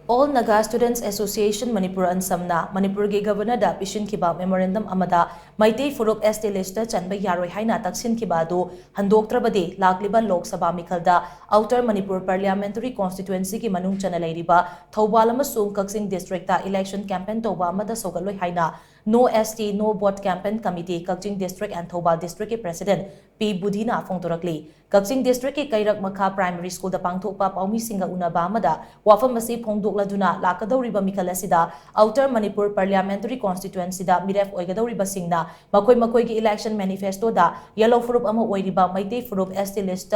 All Naga Students Association Manipur Ansamna Manipur ge Governor da Pisinkhiba Memorandum amada Meitei phurup ST list Chanba yaroi haina Taksinkhiba do Handoktrabadi lakliba Lok Sabha mikhalda Outer Manipur Parliamentary Constituency ki manung chana leiriba Thoubal amasung Kakching District da election campaign toba amada shougatloidouri haina No ST No Vote Campaign Committee Kakching District and Thoubal District ki President P Budhina Phongtorakli Kakching District ki Kairak Makha Primary School da pangthokpa paumi singa unaba amada wafam asi phongdokladuna lakadauriba mikhal asida Outer Manipur Parliamentary Constituency da miref oigadauriba singna makoi gi election manifesto da yellow phurup ama oiriba Meitei phurup ST list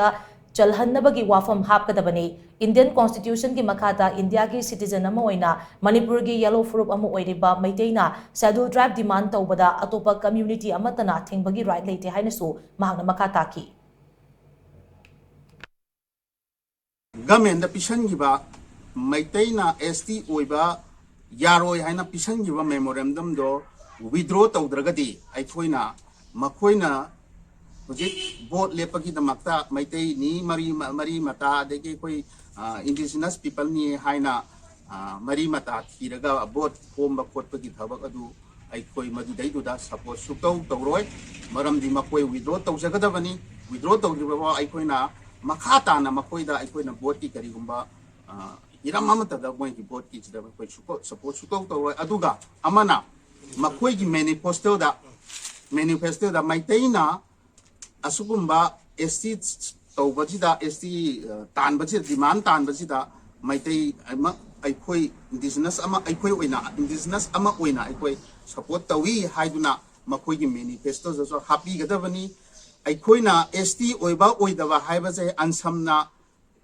Yahandanabagi wafam hapkadabani Indian Constitution ki makhata India ki citizen ama oina Manipur gi yellow phurup ama oiriba Meitei na schedule tribe demand tawbada atopa community amatana thingbagi right leite hainasu mahakna makhata ki Government the Pisinkhiba Meitei na ST oiba yaroi haina Pisinkhiba memorandum do withdraw tawdragadi aithoina makoina hojik vote lepagi damakta Meitei ni mari mata dege koi indigenous people ni haina mari mata thiraga vote homba khotpagi thabak adu aikoi madudai duda support sukau tawroi maramdi makoi withdraw tawjagadabani withdraw tawdriba aikoina makata na makoida aikoina vote ki karigumba iram amatada moi ki vote ki chida koi support sukau tawroi aduga amana makoi ki manifesto da Meitei na asugumba ST tawbajida ST tanbajida demand tanbajida Meitei ama aikoi indigenous ama aikoi oina aikoi support tawi haiduna makoi ki manifesto so happy gadabani aikoina ST oiba oidaba haibase Ansam na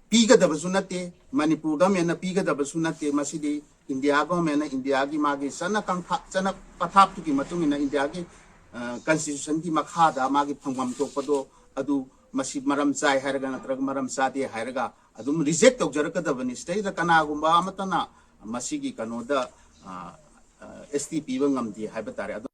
pigadaba sunate Manipur government na pigadaba sunate masidi India government na India gi magi sana pathap tu ki matungina India gi constitution ki makhada magi phangwam tokpado adu masi maram chai hairaga natraga maram chade hairaga adum reject tawjarakadabani state da kanagumba amatana masigi kanoda ST piba ngamdi haibatare